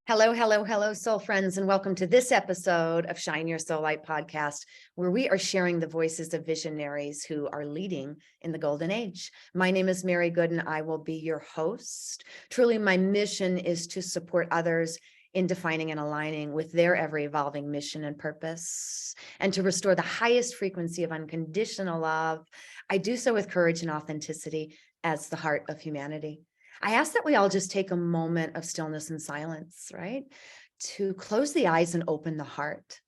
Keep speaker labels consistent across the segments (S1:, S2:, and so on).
S1: Hello, hello, hello, soul friends, and welcome to this episode of Shine Your Soul Light podcast, where we are sharing the voices of visionaries who are leading in the golden age. My name is Mary Gooden. I will be your host. Truly, my mission is to support others in defining and aligning with their ever-evolving mission and purpose, and to restore the highest frequency of unconditional love. I do so with courage and authenticity as the heart of humanity. I ask that we all just take a moment of stillness and silence, right? To close the eyes and open the heart.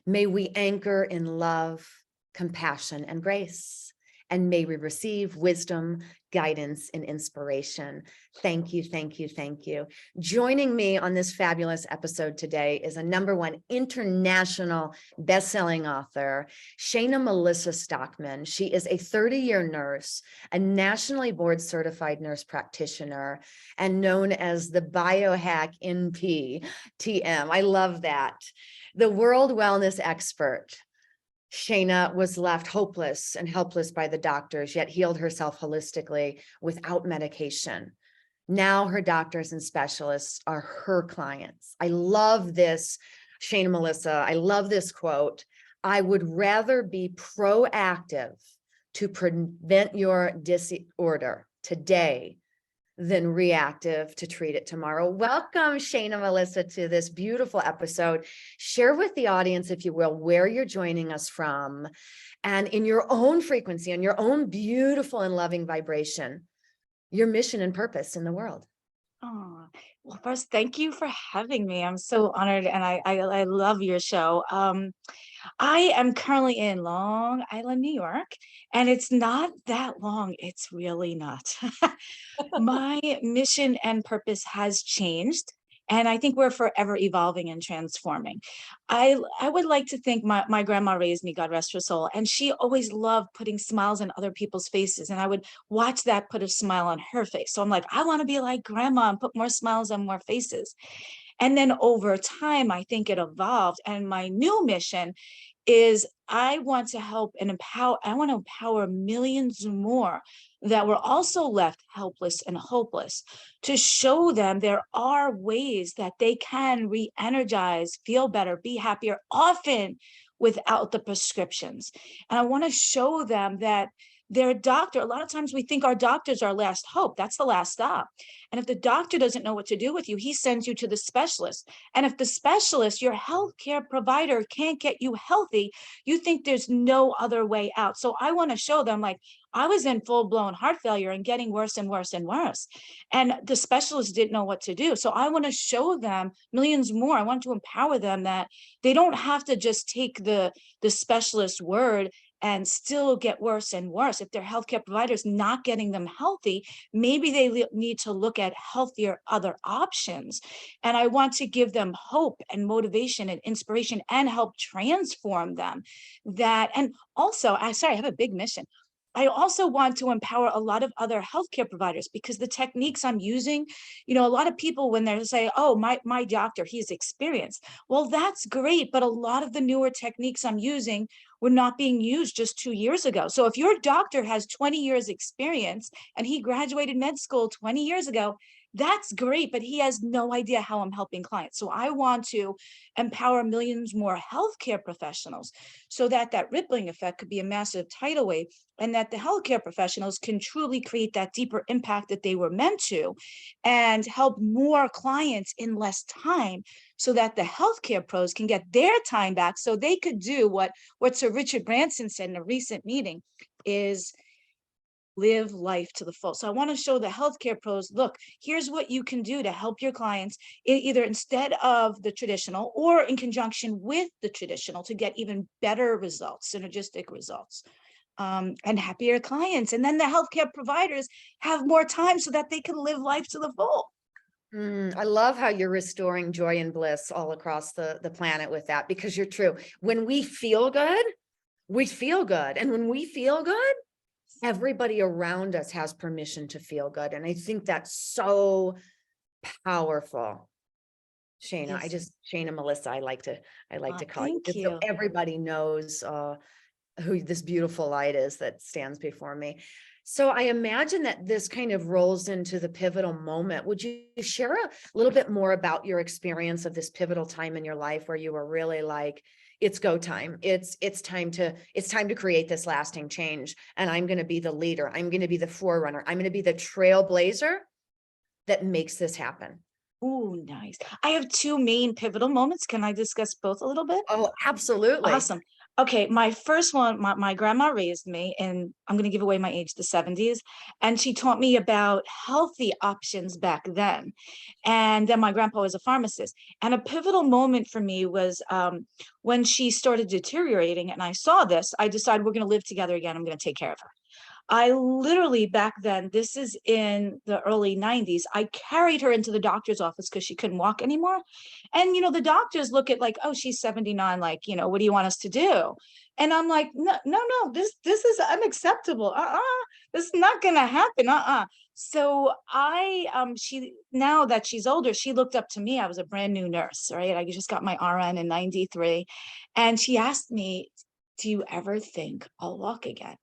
S1: May we anchor in love, compassion, and grace. And may we receive wisdom, guidance, and inspiration. Thank you, thank you, thank you. Joining me on this fabulous episode today is a #1 international best-selling author, Shayna Melissa Stockman. She is a 30-year nurse, a nationally board-certified nurse practitioner, and known as the biohack NP TM. I love that. The world wellness expert. Shayna was left hopeless and helpless by the doctors, yet healed herself holistically without medication. Now her doctors and specialists are her clients. I love this, Shayna Melissa. I love this quote. I would rather be proactive to prevent your disorder today than reactive to treat it tomorrow. Welcome, Shayna Melissa, to this beautiful episode. Share with the audience, if you will, where you're joining us from, and in your own frequency and your own beautiful and loving vibration, your mission and purpose in the world.
S2: Oh, well, first, thank you for having me. I'm so honored, and I love your show. I am currently in Long Island, New York, and it's not that long. It's really not. My mission and purpose has changed, and I think we're forever evolving and transforming. I would like to think my grandma raised me, God rest her soul, and she always loved putting smiles on other people's faces, and I would watch that put a smile on her face. So I'm like, I want to be like grandma and put more smiles on more faces. And then over time, I think it evolved, and my new mission is I want to help and empower, I want to empower millions more that were also left helpless and hopeless, to show them there are ways that they can re-energize, feel better, be happier, often without the prescriptions. And I want to show them that their doctor, a lot of times we think our doctors are last hope. That's the last stop. And if the doctor doesn't know what to do with you, he sends you to the specialist. And if the specialist, your healthcare provider, can't get you healthy, you think there's no other way out. So I want to show them, like, I was in full-blown heart failure and getting worse and worse and worse. And the specialist didn't know what to do. So I want to show them millions more. I want to empower them that they don't have to just take the specialist word and still get worse and worse. If their healthcare providers not getting them healthy, maybe they need to look at healthier other options. And I want to give them hope and motivation and inspiration and help transform them. That, and also, I have a big mission. I also want to empower a lot of other healthcare providers, because the techniques I'm using, a lot of people, when they say, oh, my doctor, he's experienced. Well, that's great. But a lot of the newer techniques I'm using were not being used just 2 years ago. So if your doctor has 20 years experience and he graduated med school 20 years ago, that's great, but he has no idea how I'm helping clients. So I want to empower millions more healthcare professionals, so that that rippling effect could be a massive tidal wave, and that the healthcare professionals can truly create that deeper impact that they were meant to, and help more clients in less time, so that the healthcare pros can get their time back, so they could do what Sir Richard Branson said in a recent meeting, is live life to the full. So I want to show the healthcare pros, look, here's what you can do to help your clients, either instead of the traditional or in conjunction with the traditional, to get even better results, synergistic results, and happier clients. And then the healthcare providers have more time so that they can live life to the full.
S1: I love how you're restoring joy and bliss all across the planet with that, because you're true. When we feel good, we feel good. And when we feel good, everybody around us has permission to feel good. And I think that's so powerful. Shayna,
S2: Yes.
S1: Shayna Melissa, I like to call you,
S2: Thank
S1: just so
S2: you.
S1: everybody knows who this beautiful light is that stands before me. So I imagine that this kind of rolls into the pivotal moment. Would you share a little bit more about your experience of this pivotal time in your life where you were really like, it's go time. It's time to create this lasting change. And I'm going to be the leader. I'm going to be the forerunner. I'm going to be the trailblazer that makes this happen.
S2: Ooh, nice. I have two main pivotal moments. Can I discuss both a little bit?
S1: Oh, absolutely.
S2: Awesome. Okay, my first one, my grandma raised me, and I'm going to give away my age, the 70s, and she taught me about healthy options back then. And then my grandpa was a pharmacist. And a pivotal moment for me was when she started deteriorating, and I saw this. I decided we're going to live together again. I'm going to take care of her. I literally back then, this is in the early 90s, I carried her into the doctor's office because she couldn't walk anymore. And, the doctors look at like, oh, she's 79. Like, what do you want us to do? And I'm like, no, no, no, this is unacceptable. This is not going to happen. So now that she's older, she looked up to me. I was a brand new nurse, right? I just got my RN in 93. And she asked me, do you ever think I'll walk again?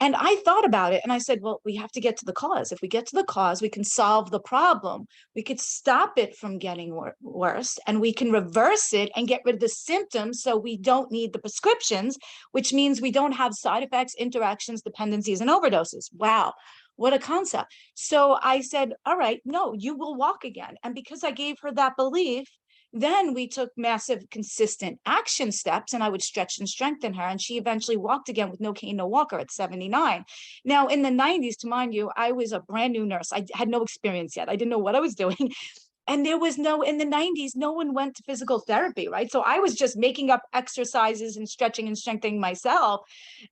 S2: And I thought about it and I said, well, we have to get to the cause. If we get to the cause, we can solve the problem. We could stop it from getting worse, and we can reverse it and get rid of the symptoms so we don't need the prescriptions, which means we don't have side effects, interactions, dependencies, and overdoses. Wow. What a concept. So I said, all right, no, you will walk again. And because I gave her that belief, then we took massive, consistent action steps, and I would stretch and strengthen her. And she eventually walked again with no cane, no walker at 79. Now, in the 90s, to mind you, I was a brand new nurse. I had no experience yet. I didn't know what I was doing. And there was in the 90s, no one went to physical therapy, right? So I was just making up exercises and stretching and strengthening myself.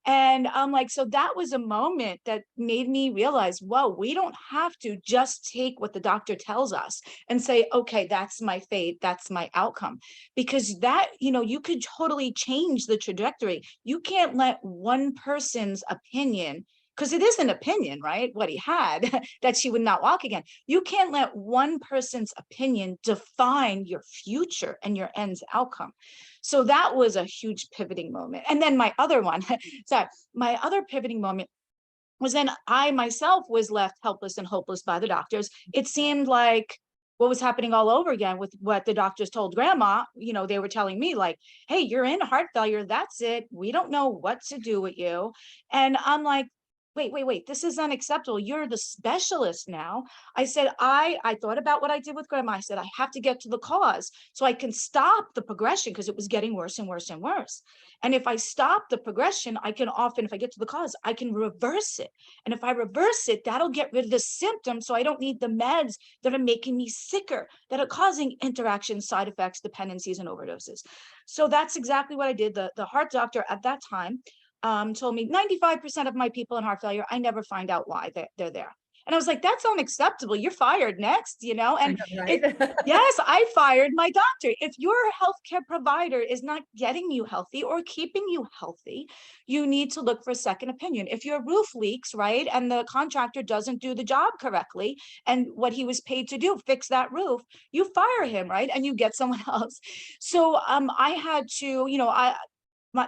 S2: And I'm like, so that was a moment that made me realize, whoa, we don't have to just take what the doctor tells us and say, okay, that's my fate, that's my outcome. Because that, you could totally change the trajectory. You can't let one person's opinion, because it is an opinion, right? What he had, that she would not walk again. You can't let one person's opinion define your future and your end's outcome. So that was a huge pivoting moment. And then my other one, sorry, my other pivoting moment was then I myself was left helpless and hopeless by the doctors. It seemed like what was happening all over again with what the doctors told grandma. They were telling me like, hey, you're in heart failure. That's it. We don't know what to do with you. And I'm like, wait, this is unacceptable. You're the specialist now. I said, I thought about what I did with grandma. I said, I have to get to the cause so I can stop the progression, because it was getting worse and worse and worse. And if I stop the progression, I can often, if I get to the cause, I can reverse it. And if I reverse it, that'll get rid of the symptoms. So I don't need the meds that are making me sicker, that are causing interactions, side effects, dependencies, and overdoses. So that's exactly what I did. The heart doctor at that time told me 95% of my people in heart failure, I never find out why they're there. And I was like, that's unacceptable. You're fired next,
S1: I
S2: and
S1: know, right?
S2: yes, I fired my doctor. If your healthcare provider is not getting you healthy or keeping you healthy, you need to look for a second opinion. If your roof leaks, right, and the contractor doesn't do the job correctly, and what he was paid to do, fix that roof, you fire him, right, and you get someone else. So I had to,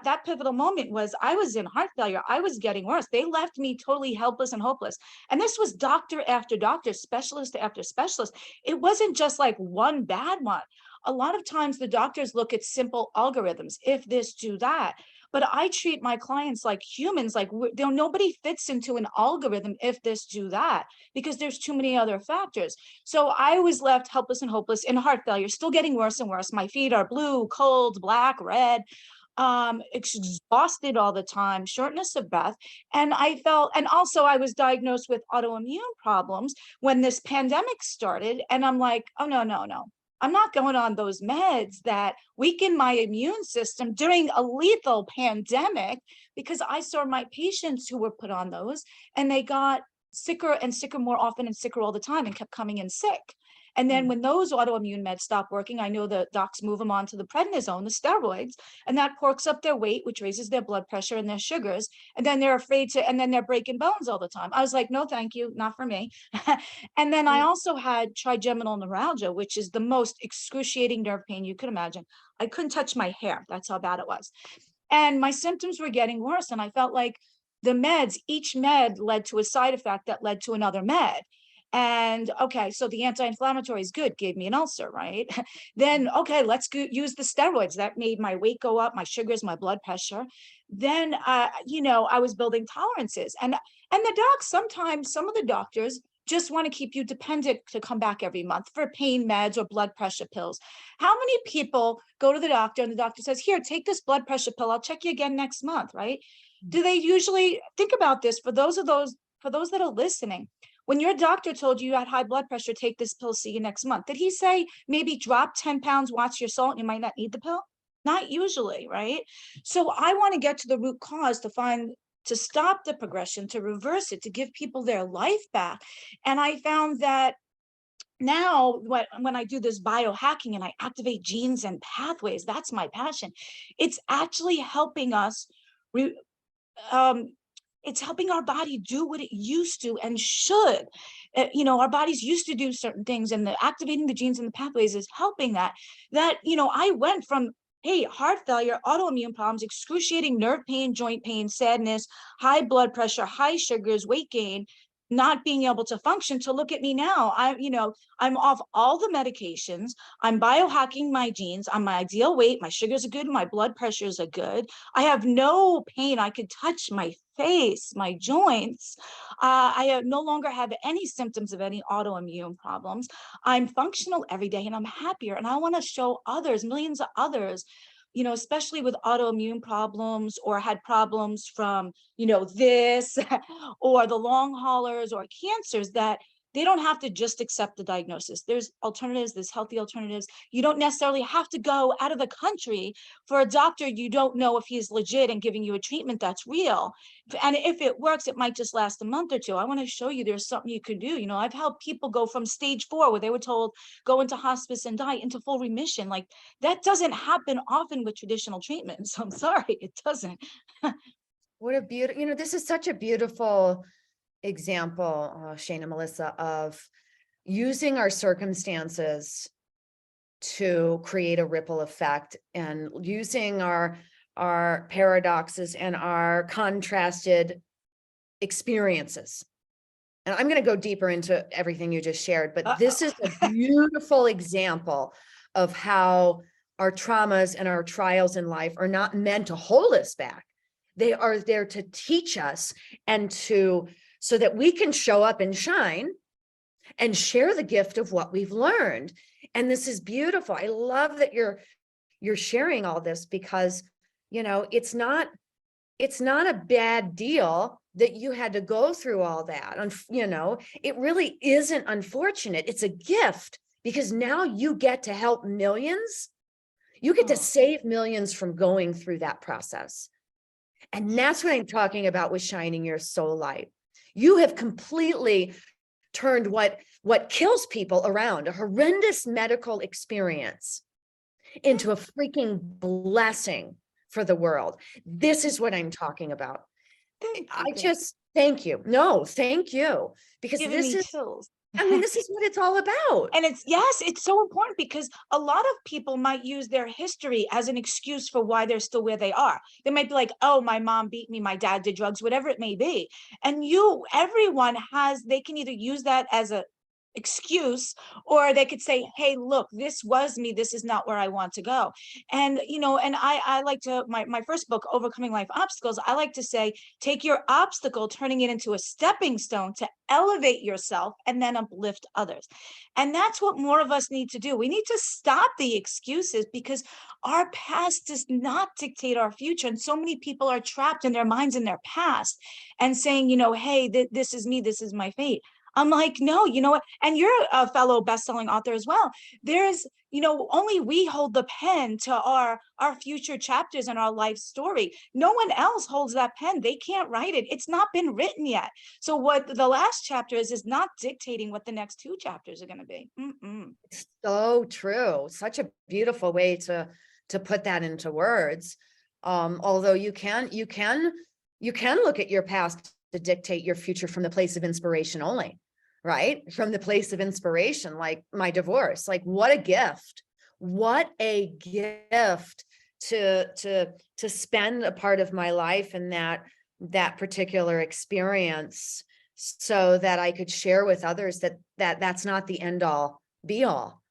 S2: that pivotal moment was I was in heart failure. I was getting worse. They left me totally helpless and hopeless. And this was doctor after doctor, specialist after specialist. It wasn't just like one bad one. A lot of times the doctors look at simple algorithms, if this, do that. But I treat my clients like humans, like nobody fits into an algorithm, if this, do that, because there's too many other factors. So I was left helpless and hopeless in heart failure, still getting worse and worse. My feet are blue, cold, black, red, exhausted all the time, shortness of breath. And also I was diagnosed with autoimmune problems when this pandemic started. And I'm like, oh, no, no, no. I'm not going on those meds that weaken my immune system during a lethal pandemic, because I saw my patients who were put on those and they got sicker and sicker more often and sicker all the time and kept coming in sick. And then when those autoimmune meds stop working, I know the docs move them on to the prednisone, the steroids, and that porks up their weight, which raises their blood pressure and their sugars. And then they're and then they're breaking bones all the time. I was like, no, thank you, not for me. And then I also had trigeminal neuralgia, which is the most excruciating nerve pain you could imagine. I couldn't touch my hair. That's how bad it was. And my symptoms were getting worse. And I felt like, the meds, each med led to a side effect that led to another med. And okay, so the anti-inflammatory is good, gave me an ulcer, right? Then, okay, let's use the steroids. That made my weight go up, my sugars, my blood pressure. Then, I was building tolerances. And the docs, sometimes some of the doctors just want to keep you dependent to come back every month for pain meds or blood pressure pills. How many people go to the doctor and the doctor says, here, take this blood pressure pill. I'll check you again next month, right? Do they usually think about this for those that are listening? When your doctor told you had high blood pressure, take this pill, see you next month. Did he say maybe drop 10 pounds, watch your salt, and you might not need the pill? Not usually, right? So I want to get to the root cause to stop the progression, to reverse it, to give people their life back. And I found that now when I do this biohacking and I activate genes and pathways, that's my passion. It's actually helping us it's helping our body do what it used to and should. Our bodies used to do certain things, and the activating the genes and the pathways is helping that. I went from, hey, heart failure, autoimmune problems, excruciating nerve pain, joint pain, sadness, high blood pressure, high sugars, weight gain, not being able to function, to look at me now. I'm off all the medications. I'm biohacking my genes. I'm my ideal weight. My sugars are good. My blood pressures are good. I have no pain. I could touch my face, my joints. I no longer have any symptoms of any autoimmune problems. I'm functional every day and I'm happier. And I want to show others, millions of others, especially with autoimmune problems or had problems from, this or the long haulers or cancers, that they don't have to just accept the diagnosis. There's alternatives, there's healthy alternatives. You don't necessarily have to go out of the country for a doctor you don't know if he's legit and giving you a treatment that's real. And if it works, it might just last a month or two. I want to show you there's something you could do. I've helped people go from stage 4, where they were told go into hospice and die, into full remission. Like, that doesn't happen often with traditional treatments. I'm sorry, it doesn't.
S1: What a beautiful, this is such a beautiful example, Shayna, Melissa, of using our circumstances to create a ripple effect, and using our paradoxes and our contrasted experiences. And I'm going to go deeper into everything you just shared, but this is a beautiful example of how our traumas and our trials in life are not meant to hold us back. They are there to teach us, and so that we can show up and shine and share the gift of what we've learned. And this is beautiful. I love that you're sharing all this, because, it's not a bad deal that you had to go through all that. It really isn't unfortunate. It's a gift, because now you get to help millions. You get to save millions from going through that process. And that's what I'm talking about with shining your soul light. You have completely turned what kills people around, a horrendous medical experience, into a freaking blessing for the world. This is what I'm talking about. Thank you. No, thank you. Because this is
S2: chills.
S1: this is what it's all about.
S2: And it's so important, because a lot of people might use their history as an excuse for why they're still where they are. They might be like, oh, my mom beat me, my dad did drugs, whatever it may be. And everyone they can either use that as a excuse, or they could say, hey, look, this was me, this is not where I want to go. And and I like to, my first book, Overcoming Life Obstacles, I like to say, take your obstacle, turning it into a stepping stone to elevate yourself and then uplift others. And that's what more of us need to do. We need to stop the excuses, because our past does not dictate our future. And so many people are trapped in their minds in their past and saying, hey, this is me, this is my fate. I'm like, no, you know what? And you're a fellow best-selling author as well. There's, only we hold the pen to our future chapters in our life story. No one else holds that pen. They can't write it. It's not been written yet. So what the last chapter is not dictating what the next 2 chapters are going to be.
S1: It's so true. Such a beautiful way to put that into words. Although you can look at your past to dictate your future from the place of inspiration only, right? From the place of inspiration, like my divorce, like what a gift to spend a part of my life in that that particular experience so that I could share with others that that's not the end all be all,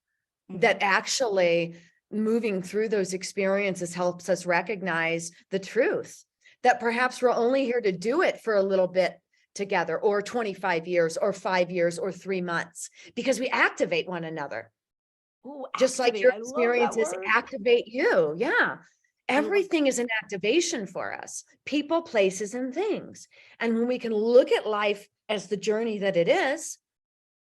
S1: that actually moving through those experiences helps us recognize the truth, that perhaps we're only here to do it for a little bit together, or 25 years, or 5 years, or 3 months, because we activate one another.
S2: Ooh,
S1: Just like
S2: activate.
S1: your
S2: I love that
S1: experiences
S2: word.
S1: activate you. Yeah.
S2: I love
S1: Everything is an activation for us, people, places, and things. And when we can look at life as the journey that it is,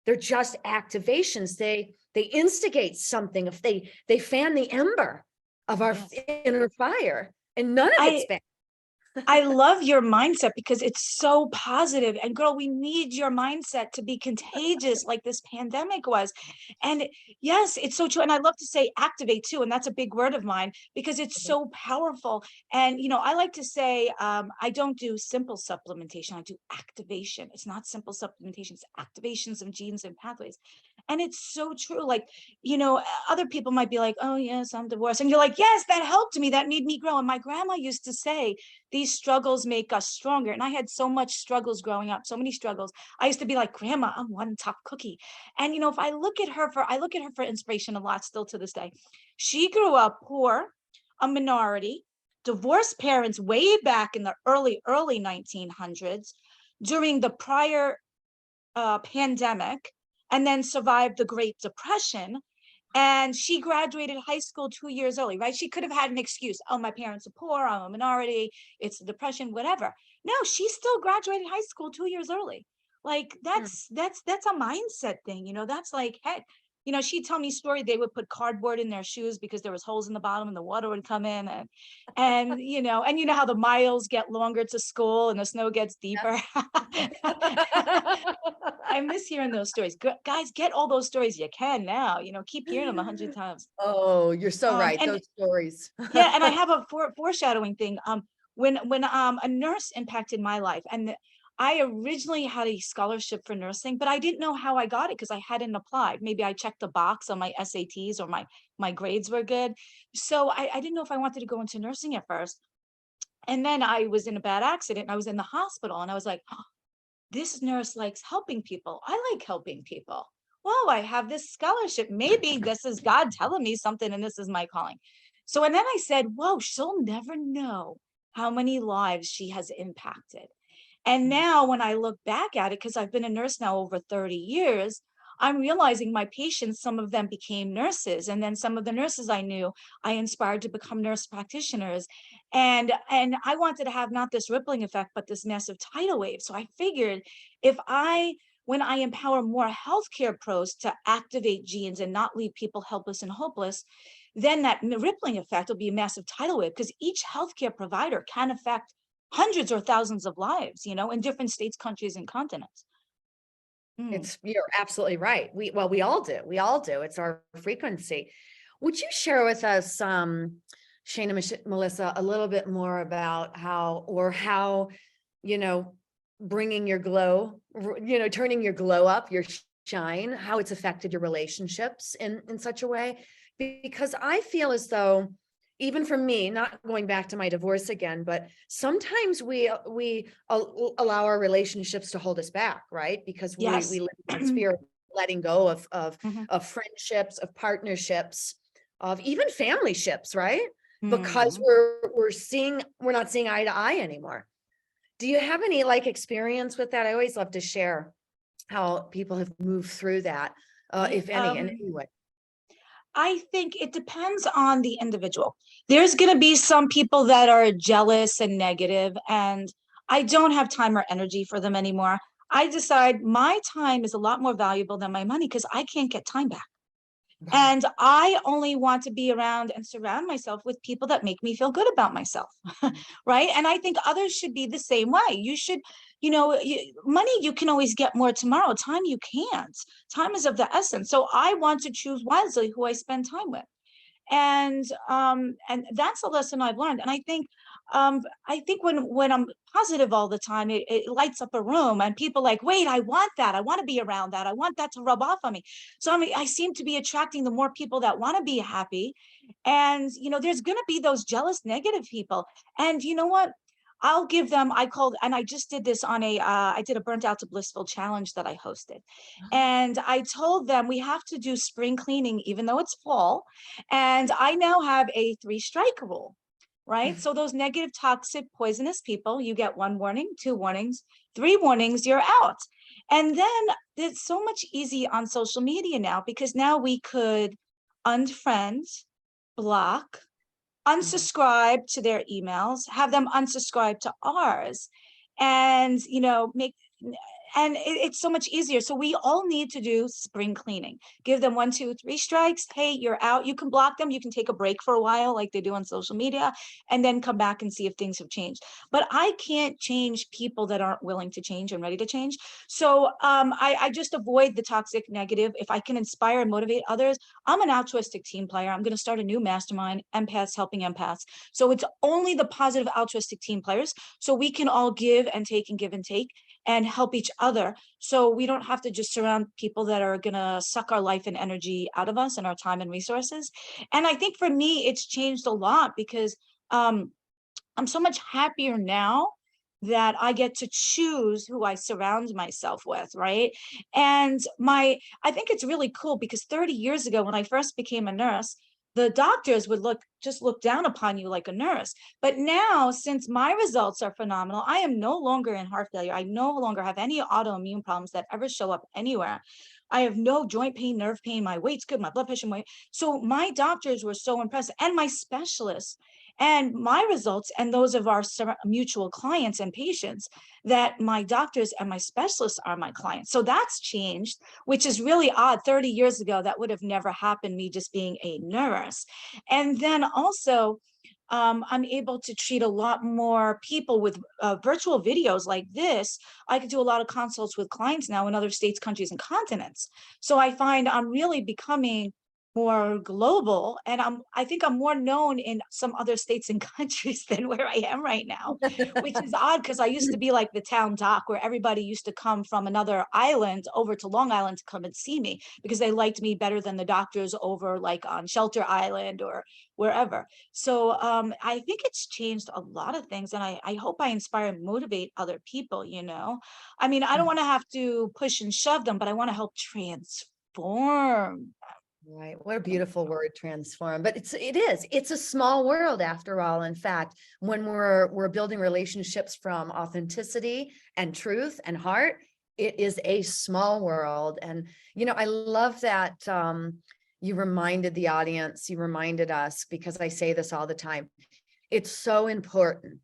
S1: they're just activations. They instigate something. If they fan the ember of our
S2: yes.
S1: inner fire, and none of it's
S2: I
S1: bad.
S2: I love your mindset because it's so positive. And girl, we need your mindset to be contagious like this pandemic was. And yes, it's so true. And I love to say activate too. And that's a big word of mine because it's so powerful. And, I like to say, I don't do simple supplementation. I do activation. It's not simple supplementation. It's activations of genes and pathways. And it's so true. Like, other people might be like, oh yes, I'm divorced. And you're like, yes, that helped me. That made me grow. And my grandma used to say, these struggles make us stronger. And I had so much struggles growing up, so many struggles. I used to be like, Grandma, I'm one tough cookie. And if I look at her for inspiration a lot still to this day. She grew up poor, a minority, divorced parents way back in the early 1900s during the prior pandemic, and then survived the Great Depression. And she graduated high school 2 years early, right? She could have had an excuse. Oh, my parents are poor. I'm a minority. It's the depression, whatever. No, she still graduated high school 2 years early. Like that's a mindset thing. That's like, heck, she'd tell me story. They would put cardboard in their shoes because there was holes in the bottom and the water would come in. And how the miles get longer to school and the snow gets deeper. I miss hearing those stories. Guys, get all those stories you can now. Keep hearing them 100 times.
S1: Oh, you're so right.
S2: And
S1: Those stories.
S2: yeah, and I have a foreshadowing thing. When a nurse impacted my life, and I originally had a scholarship for nursing, but I didn't know how I got it because I hadn't applied. Maybe I checked the box on my SATs or my grades were good. So I didn't know if I wanted to go into nursing at first. And then I was in a bad accident and I was in the hospital and I was like, oh, this nurse likes helping people. I like helping people. Whoa, I have this scholarship. Maybe this is God telling me something and this is my calling. So, and then I said, whoa, she'll never know how many lives she has impacted. And now when I look back at it, because I've been a nurse now over 30 years, I'm realizing my patients, some of them became nurses. And then some of the nurses I knew, I inspired to become nurse practitioners. And I wanted to have not this rippling effect, but this massive tidal wave. So I figured when I empower more healthcare pros to activate genes and not leave people helpless and hopeless, then that rippling effect will be a massive tidal wave because each healthcare provider can affect hundreds or thousands of lives, in different states, countries, and continents.
S1: You're absolutely right. We all do. We all do. It's our frequency. Would you share with us, Shayna, Melissa, a little bit more about how, bringing your glow, turning your glow up, your shine, how it's affected your relationships in such a way? Because I feel as though, even for me, not going back to my divorce again, but sometimes we allow our relationships to hold us back, right? Because we
S2: Yes.
S1: live in that sphere of letting go
S2: Mhm.
S1: of friendships, of partnerships, of even family ships, right? Because
S2: Mhm.
S1: we're not seeing eye to eye anymore. Do you have any experience with that? I always love to share how people have moved through that,
S2: Yeah,
S1: if any, in any way.
S2: I think it depends on the individual. There's going to be some people that are jealous and negative, and I don't have time or energy for them anymore. I decide my time is a lot more valuable than my money because I can't get time back.
S1: Right.
S2: And I only want to be around and surround myself with people that make me feel good about myself. Right. And I think others should be the same way. You should, money, you can always get more tomorrow. Time, you can't. Time is of the essence. So I want to choose wisely who I spend time with. And that's a lesson I've learned. And I think when I'm positive all the time, it lights up a room and people like, wait, I want that. I want to be around that. I want that to rub off on me. So I seem to be attracting the more people that want to be happy. And there's going to be those jealous negative people. And you know what? I'll give them, and I just did this on I did a burnt out to blissful challenge that I hosted. And I told them we have to do spring cleaning, even though it's fall. And I now have a 3-strike rule, right? So those negative, toxic, poisonous people, you get 1 warning, 2 warnings, 3 warnings, you're out. And then it's so much easy on social media now, because now we could unfriend, block, unsubscribe to their emails, have them unsubscribe to ours, and it's so much easier. So we all need to do spring cleaning. Give them 1, 2, 3 strikes. Hey, you're out. You can block them. You can take a break for a while, like they do on social media, and then come back and see if things have changed. But I can't change people that aren't willing to change and ready to change. So I just avoid the toxic negative. If I can inspire and motivate others, I'm an altruistic team player. I'm going to start a new mastermind, empaths helping empaths. So it's only the positive altruistic team players. So we can all give and take and give and take and help each other. So we don't have to just surround people that are going to suck our life and energy out of us and our time and resources. And I think for me, it's changed a lot, because I'm so much happier now that I get to choose who I surround myself with, right? And I think it's really cool, because 30 years ago, when I first became a nurse, the doctors would just look down upon you like a nurse. But now, since my results are phenomenal, I am no longer in heart failure. I no longer have any autoimmune problems that ever show up anywhere. I have no joint pain, nerve pain. My weight's good. My blood pressure, so my doctors were so impressed, and my specialists, and my results, and those of our mutual clients and patients, that my doctors and my specialists are my clients. So that's changed, which is really odd. 30 years ago, that would have never happened, me just being a nurse. And then also, I'm able to treat a lot more people with virtual videos like this. I can do a lot of consults with clients now in other states, countries, and continents. So I find I'm really becoming more global, and I think I'm more known in some other states and countries than where I am right now, which is odd, because I used to be like the town doc, where everybody used to come from another island over to Long Island to come and see me, because they liked me better than the doctors over like on Shelter Island or wherever. So I think it's changed a lot of things, and I hope I inspire and motivate other people. I mean, I don't want to have to push and shove them, but I want to help transform.
S1: Right. What a beautiful word, transform. But it's a small world after all. In fact, when we're building relationships from authenticity and truth and heart, it is a small world. And, I love that you reminded the audience, you reminded us, because I say this all the time. It's so important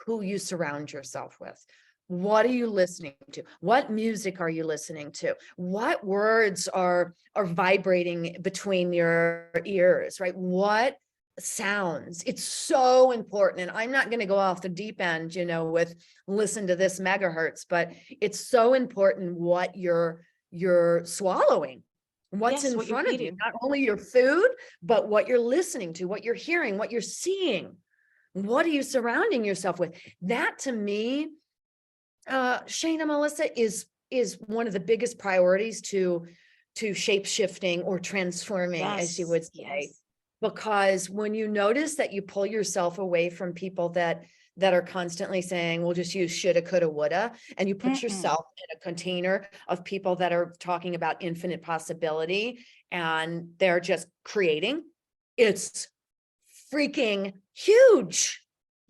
S1: who you surround yourself with. What are you listening to? What music are you listening to? What words are vibrating between your ears, right? What sounds? It's so important. And I'm not going to go off the deep end, with listen to this megahertz, but it's so important what you're swallowing, what's in front of you, not only your food, but what you're listening to, what you're hearing, what you're seeing. What are you surrounding yourself with? That, to me, Shayna, Melissa, is one of the biggest priorities to shape shifting or transforming, as you would say, because when you notice that you pull yourself away from people that are constantly saying, we'll just use shoulda, coulda, woulda, and you put yourself in a container of people that are talking about infinite possibility, and they're just creating, it's freaking huge.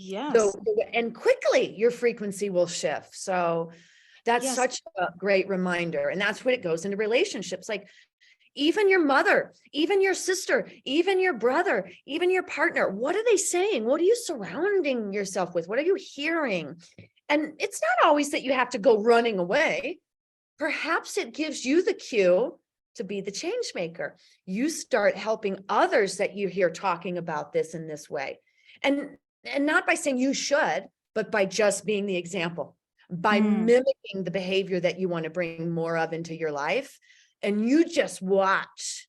S2: Yes.
S1: And quickly your frequency will shift. So that's such a great reminder. And that's what it goes into relationships. Like even your mother, even your sister, even your brother, even your partner. What are they saying? What are you surrounding yourself with? What are you hearing? And it's not always that you have to go running away. Perhaps it gives you the cue to be the change maker. You start helping others that you hear talking about this in this way. And not by saying you should, but by just being the example, by mimicking the behavior that you want to bring more of into your life. And you just watch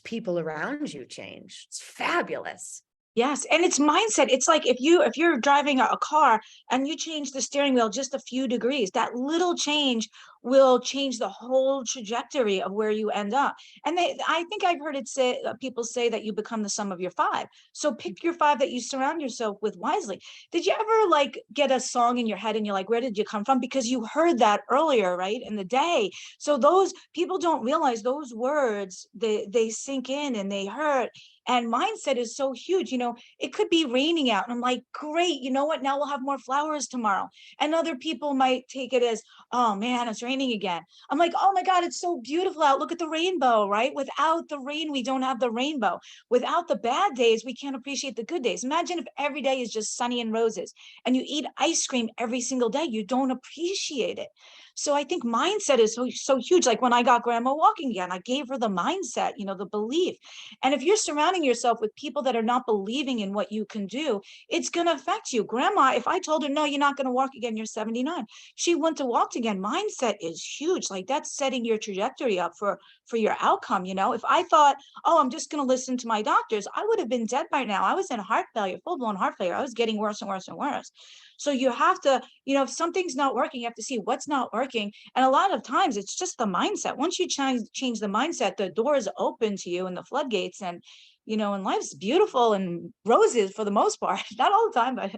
S1: people around you change. It's fabulous.
S2: Yes. And it's mindset. It's like if you're driving a car and you change the steering wheel just a few degrees, that little change will change the whole trajectory of where you end up. And I think I've heard it say, people say that you become the sum of your five. So pick your five that you surround yourself with wisely. Did you ever like get a song in your head and you're like, where did you come from? Because you heard that earlier, right, in the day. So those people don't realize those words, they sink in and they hurt. And mindset is so huge. It could be raining out and I'm like, great, you know what? Now we'll have more flowers tomorrow. And other people might take it as, oh man, it's raining again. I'm like, oh my God, it's so beautiful out. Look at the rainbow, right? Without the rain, we don't have the rainbow. Without the bad days, we can't appreciate the good days. Imagine if every day is just sunny and roses and you eat ice cream every single day, you don't appreciate it. So I think mindset is so huge. Like when I got grandma walking again, I gave her the mindset, the belief. And if you're surrounding yourself with people that are not believing in what you can do, it's going to affect you. Grandma, if I told her, no, you're not going to walk again, you're 79, she wouldn't have walked again. Mindset is huge. Like that's setting your trajectory up for your outcome. If I thought, oh, I'm just going to listen to my doctors, I would have been dead by now. I was in heart failure, full-blown heart failure. I was getting worse and worse and worse. So you have to, if something's not working, you have to see what's not working. And a lot of times it's just the mindset. Once you change the mindset, the doors open to you and the floodgates, and and life's beautiful and roses for the most part. Not all the time, but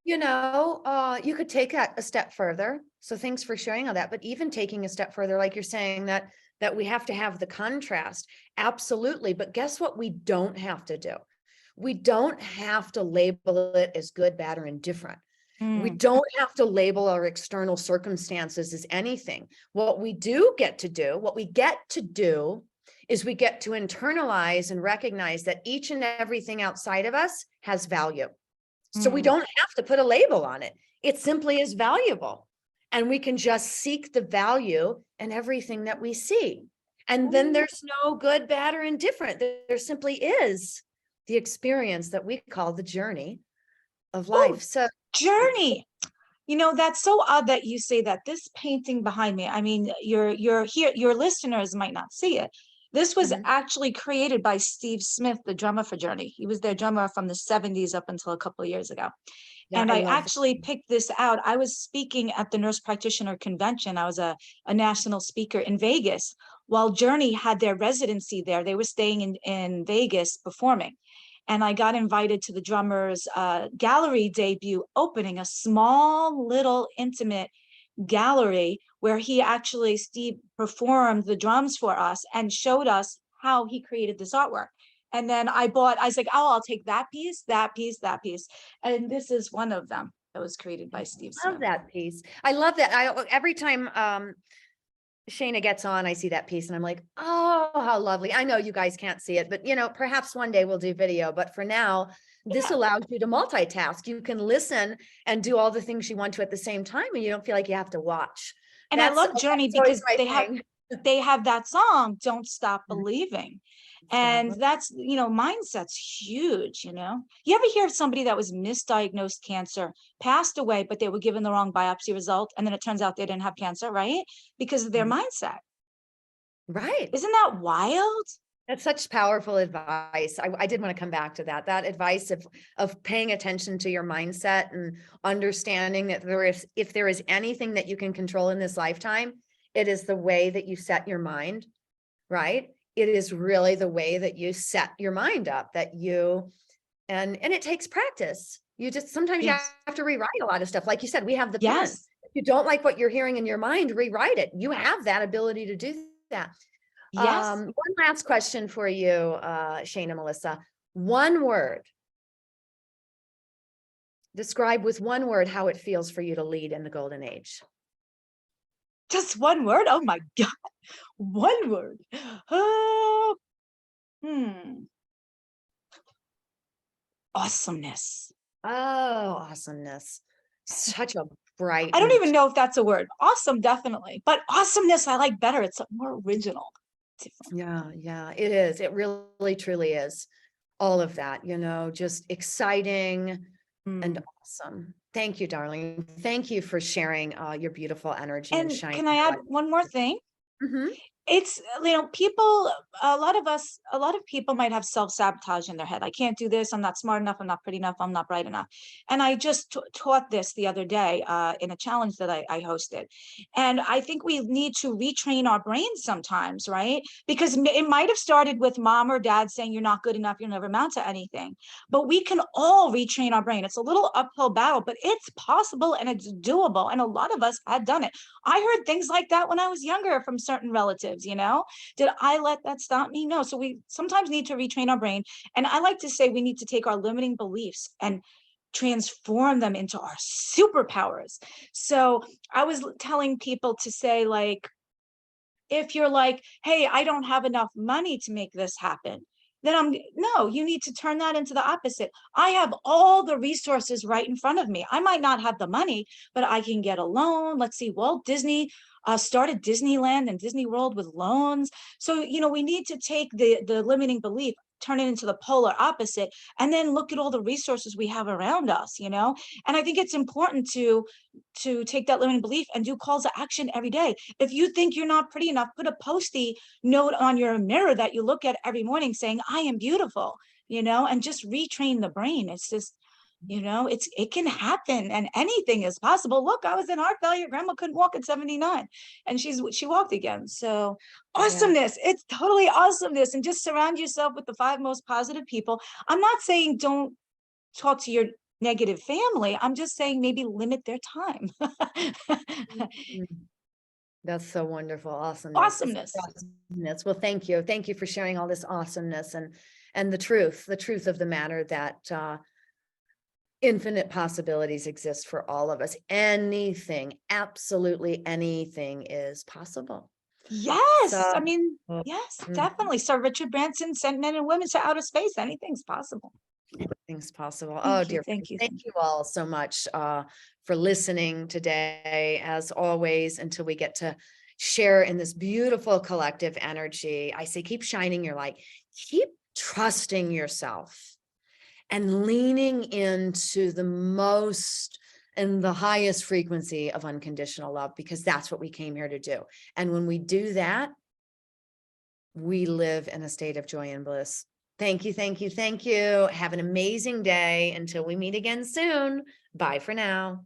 S1: Well, you could take that a step further. So thanks for sharing all that. But even taking a step further, like you're saying that we have to have the contrast. Absolutely. But guess what we don't have to do? We don't have to label it as good, bad, or indifferent. We don't have to label our external circumstances as anything. What we get to do is we get to internalize and recognize that each and everything outside of us has value. So we don't have to put a label on it. It simply is valuable. And we can just seek the value in everything that we see. And then there's no good, bad, or indifferent. There simply is the experience that we call the journey of life. So
S2: journey. That's so odd that you say that. This painting behind me, I mean, you're here, your listeners might not see it. This was actually created by Steve Smith, the drummer for Journey. He was their drummer from the 70s up until a couple of years ago.
S1: yeah,
S2: And I
S1: love
S2: actually picked this out. I was speaking at the Nurse Practitioner Convention. I was a national speaker in Vegas while Journey had their residency there. They were staying in Vegas performing. And I got invited to the drummer's gallery debut opening, a small little intimate gallery where Steve performed the drums for us and showed us how he created this artwork. And then I was like, oh, I'll take that piece, that piece, that piece. And this is one of them that was created by Steve Smith.
S1: I love that piece. I love that. Every time Shayna gets on, I see that piece and I'm like, oh, how lovely. I know you guys can't see it, but perhaps one day we'll do video, but for now, this allows you to multitask. You can listen and do all the things you want to at the same time, and you don't feel like you have to watch.
S2: And I love Journey because they have that song, Don't Stop Believing. And that's, mindset's huge, You ever hear of somebody that was misdiagnosed cancer, passed away, but they were given the wrong biopsy result, and then it turns out they didn't have cancer, right? Because of their mindset.
S1: Right.
S2: Isn't that wild?
S1: That's such powerful advice. I did want to come back to that advice of paying attention to your mindset and understanding that if there is anything that you can control in this lifetime, it is the way that you set your mind, right? It is really the way that you set your mind up, and it takes practice. Sometimes you have to rewrite a lot of stuff. Like you said, we have the pen. If you don't like what you're hearing in your mind, rewrite it. You have that ability to do that.
S2: Yes.
S1: One last question for you, Shayna, Melissa. One word. Describe with one word how it feels for you to lead in the golden age.
S2: Just one word? Oh my God. One word. Awesomeness.
S1: Oh, awesomeness. Such a bright.
S2: I don't even know if that's a word. Awesome, definitely. But awesomeness, I like better. It's more original.
S1: Yeah, it is. It really, truly is. All of that, just exciting and awesome. Thank you, darling. Thank you for sharing your beautiful energy and shine.
S2: Can I add one more thing? it's, people, a lot of people might have self-sabotage in their head. I can't do this. I'm not smart enough. I'm not pretty enough. I'm not bright enough. And I just taught this the other day in a challenge that I hosted. And I think we need to retrain our brains sometimes, right? Because it might have started with mom or dad saying, you're not good enough. You'll never amount to anything. But we can all retrain our brain. It's a little uphill battle, but it's possible and it's doable. And a lot of us had done it. I heard things like that when I was younger from certain relatives, Did I let that stop me? No. So we sometimes need to retrain our brain. And I like to say we need to take our limiting beliefs and transform them into our superpowers. So I was telling people to say, like, if you're like, hey, I don't have enough money to make this happen, then no, you need to turn that into the opposite. I have all the resources right in front of me. I might not have the money, but I can get a loan. Let's see, Walt Disney started Disneyland and Disney World with loans. So, we need to take the limiting belief, turn it into the polar opposite, and then look at all the resources we have around us. And I think it's important to take that limiting belief and do calls to action every day. If you think you're not pretty enough, put a Post-it note on your mirror that you look at every morning saying, I am beautiful, and just retrain the brain. It's just, it can happen and anything is possible. Look, I was in heart failure. Grandma couldn't walk at 79 and she walked again. So
S1: Yeah.
S2: awesomeness. It's totally awesomeness. And just surround yourself with the 5 most positive people. I'm not saying don't talk to your negative family. I'm just saying maybe limit their time.
S1: Mm. That's so wonderful. Awesomeness. It's
S2: Awesomeness.
S1: awesomeness. Well, thank you. Thank you for sharing all this awesomeness and the truth of the matter that infinite possibilities exist for all of us. Anything, absolutely anything is possible.
S2: Yes.
S1: So,
S2: I mean,
S1: mm,
S2: yes,
S1: mm,
S2: definitely. Sir Richard Branson sent men and women to outer space. Anything's possible.
S1: anything's possible. Oh,
S2: Thank you.
S1: dear
S2: Thank
S1: friends,
S2: you.
S1: thank
S2: Thank
S1: you all so much for listening today. As always, until we get to share in this beautiful collective energy, I say keep shining your light, keep trusting yourself and leaning into the most and the highest frequency of unconditional love, because that's what we came here to do. And when we do that, we live in a state of joy and bliss. Thank you, thank you, thank you. Have an amazing day until we meet again soon. Bye for now.